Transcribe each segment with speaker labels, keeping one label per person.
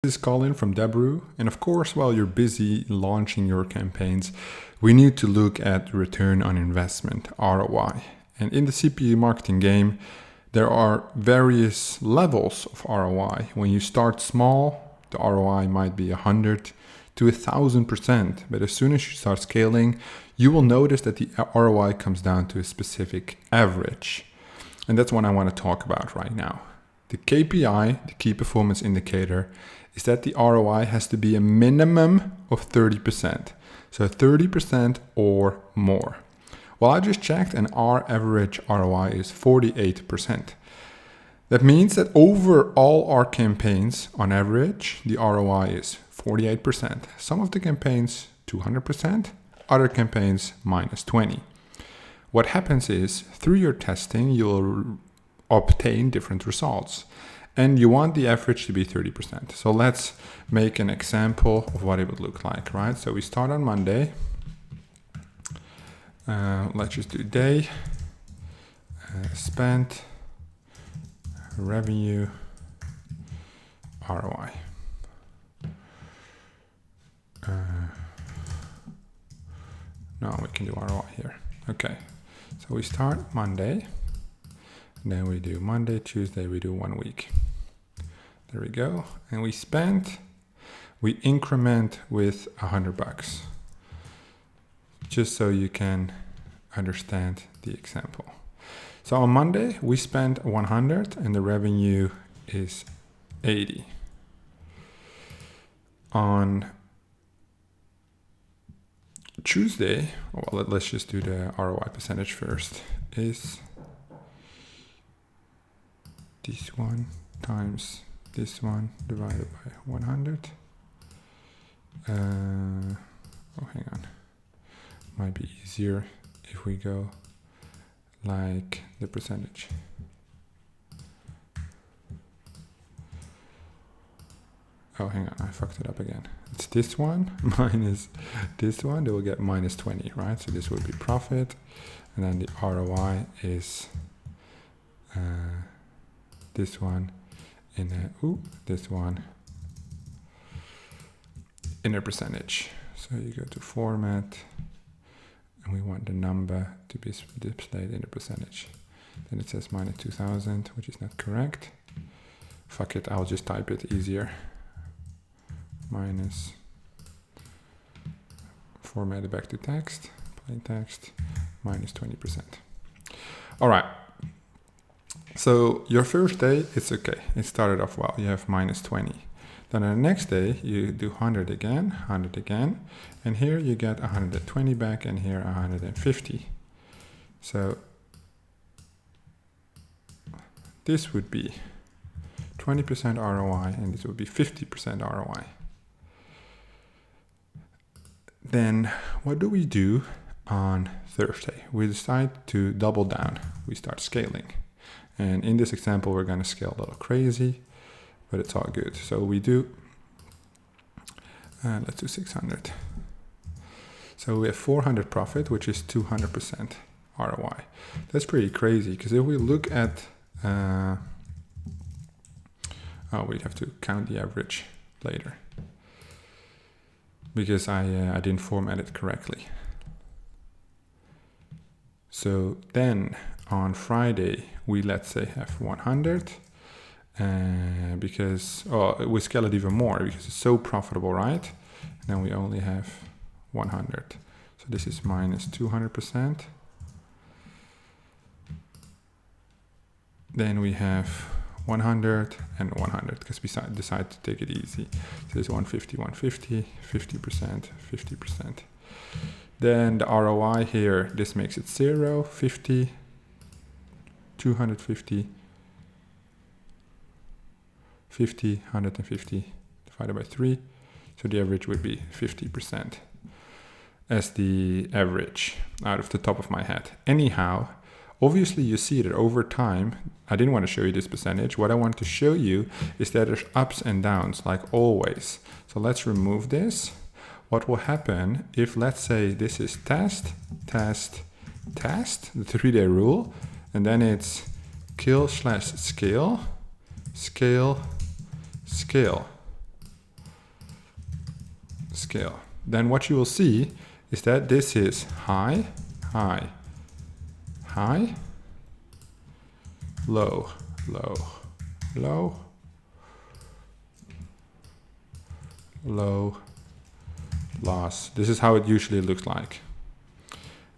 Speaker 1: This is Colin from Debrew, and of course, while you're busy launching your campaigns, we need to look at return on investment, ROI. And in the CPA marketing game, there are various levels of ROI. When you start small, the ROI might be 100 to 1,000%, but as soon as you start scaling, you will notice that the ROI comes down to a specific average. And that's what I want to talk about right now. The KPI, the key performance indicator, is that the ROI has to be a minimum of 30%. So 30% or more. Well, I just checked and our average ROI is 48%. That means that over all our campaigns, on average, the ROI is 48%. Some of the campaigns 200%, other campaigns minus 20%. What happens is, through your testing, you'll obtain different results. And you want the average to be 30%. So let's make an example of what it would look like, right? So we start on Monday. Let's just do day, spent, revenue, ROI. No, we can do ROI here. Okay, so we start Monday. Then we do Monday, Tuesday, we do 1 week. There we go. And we increment with $100. Just so you can understand the example. So on Monday, we spent 100 and the revenue is 80. On Tuesday, well, let's just do the ROI percentage first, is this one times this one divided by 100. Oh, hang on. Might be easier if we go like the percentage. Oh, hang on, I fucked it up again. It's this one minus this one, they will get minus 20, right? So this would be profit, and then the ROI is this one in a percentage. So you go to format, and we want the number to be displayed in a percentage. Then it says minus 2000, which is not correct. Fuck it, I'll just type it easier. Minus, format it back to text, plain text, minus 20%. All right. So your first day, it's okay. It started off well. You have minus 20. Then on the next day, you do 100 again, and here you get 120 back, and here 150. So this would be 20% ROI, and this would be 50% ROI. Then what do we do on Thursday? We decide to double down. We start scaling. And in this example, we're going to scale a little crazy, but it's all good. So we do, let's do 600. So we have 400 profit, which is 200% ROI. That's pretty crazy, because if we look at, we'd have to count the average later, because I didn't format it correctly. So then on Friday, we let's say have 100, because we scale it even more because it's so profitable, right? And then we only have 100. So this is minus 200%. Then we have 100 and 100 because we decide to take it easy. So this is 150, 150, 50%, 50%. Then the ROI here, this makes it 0, 50, 250, 50, 150 divided by 3. So the average would be 50% as the average out of the top of my head. Anyhow, obviously you see that over time, I didn't want to show you this percentage. What I want to show you is that there's ups and downs like always. So let's remove this. What will happen if, let's say, this is test, test, test, the 3-day rule, and then it's kill/scale, scale, scale. scale. Then what you will see is that this is high, high, high, low, low, low, low, loss. This is how it usually looks like.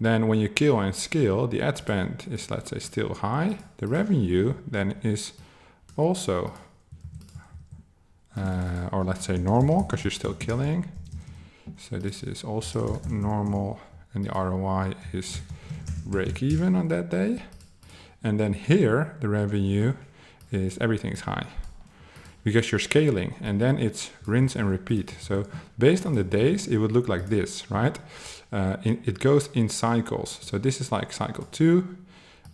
Speaker 1: Then when you kill and scale, the ad spend is, let's say, still high. The revenue then is also, or let's say normal, because you're still killing. So this is also normal, and the ROI is break even on that day. And then here, the revenue is everything is high because you're scaling, and then it's rinse and repeat. So based on the days, it would look like this, right? It goes in cycles. So this is like cycle 2,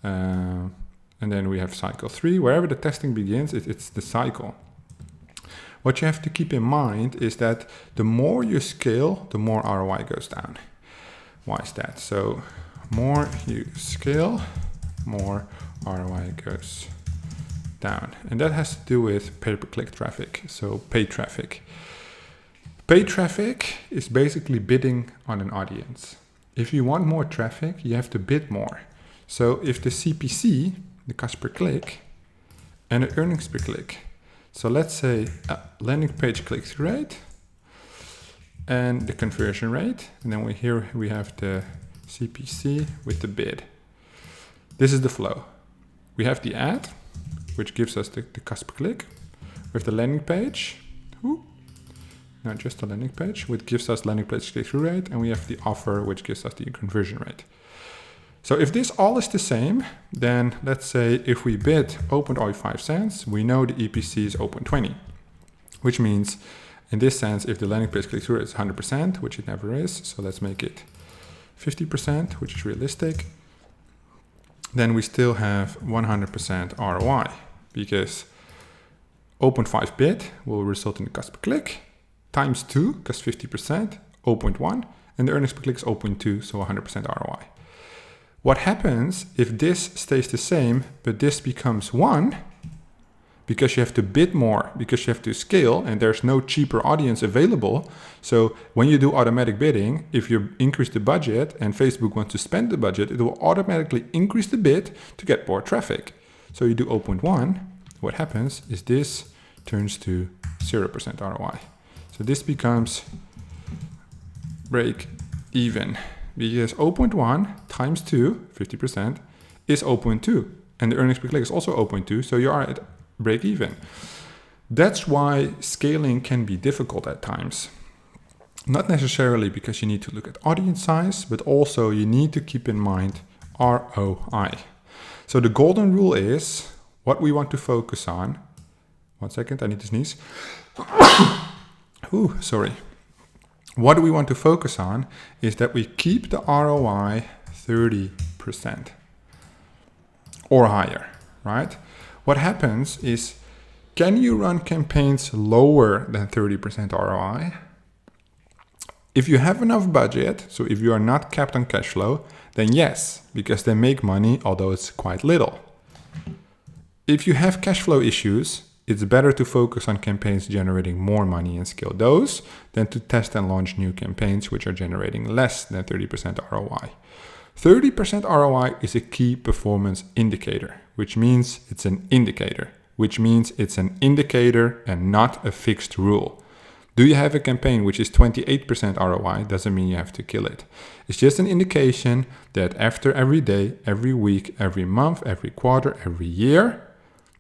Speaker 1: and then we have cycle 3. Wherever the testing begins, it's the cycle. What you have to keep in mind is that the more you scale, the more ROI goes down. Why is that? So more you scale, more ROI goes down. And that has to do with pay-per-click traffic, so paid traffic. Paid traffic is basically bidding on an audience. If you want more traffic, you have to bid more. So if the CPC, the cost per click, and the earnings per click, so let's say a landing page click-through rate and the conversion rate, and then here we have the CPC with the bid. This is the flow. We have the ad, which gives us the cost per click, with the landing page, not just the landing page, which gives us landing page click-through rate, and we have the offer, which gives us the conversion rate. So if this all is the same, then let's say if we bid 0.05 cents, we know the EPC is 0.20, which means in this sense, if the landing page click-through rate is 100%, which it never is, so let's make it 50%, which is realistic, then we still have 100% ROI, because 0.5 bid will result in the cost per click times 2, because 50%, 0.1, and the earnings per click is 0.2, so 100% ROI. What happens if this stays the same, but this becomes 1, because you have to bid more, because you have to scale, and there's no cheaper audience available. So when you do automatic bidding, if you increase the budget and Facebook wants to spend the budget, it will automatically increase the bid to get more traffic. So you do 0.1, what happens is this turns to 0% ROI. So this becomes break even, because 0.1 times 2, 50%, is 0.2. And the earnings per click is also 0.2, so you are at break even. That's why scaling can be difficult at times. Not necessarily because you need to look at audience size, but also you need to keep in mind ROI. So the golden rule is what we want to focus on. 1 second, I need to sneeze. Ooh, sorry. What we want to focus on is that we keep the ROI 30% or higher, right? What happens is, can you run campaigns lower than 30% ROI? If you have enough budget, so if you are not capped on cash flow, then yes, because they make money, although it's quite little. If you have cash flow issues, it's better to focus on campaigns generating more money and scale those than to test and launch new campaigns which are generating less than 30% ROI. 30% ROI is a key performance indicator, which means it's an indicator, and not a fixed rule. Do you have a campaign which is 28% ROI? Doesn't mean you have to kill it. It's just an indication that after every day, every week, every month, every quarter, every year,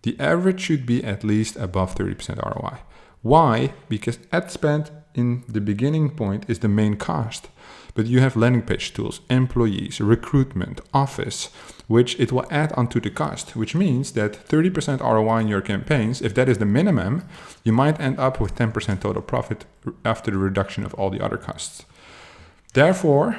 Speaker 1: the average should be at least above 30% ROI. Why? Because ad spend in the beginning point is the main cost. But you have landing page tools, employees, recruitment, office, which it will add onto the cost, which means that 30% ROI in your campaigns, if that is the minimum, you might end up with 10% total profit after the reduction of all the other costs. Therefore,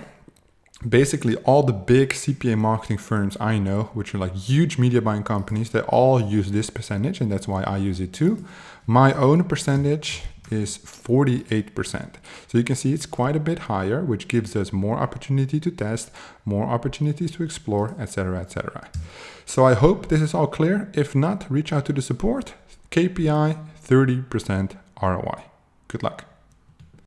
Speaker 1: basically all the big CPA marketing firms I know, which are like huge media buying companies, they all use this percentage, and that's why I use it too. My own percentage is 48%. So you can see it's quite a bit higher, which gives us more opportunity to test, more opportunities to explore, etc., etc. So I hope this is all clear. If not, reach out to the support. KPI 30% ROI. Good luck.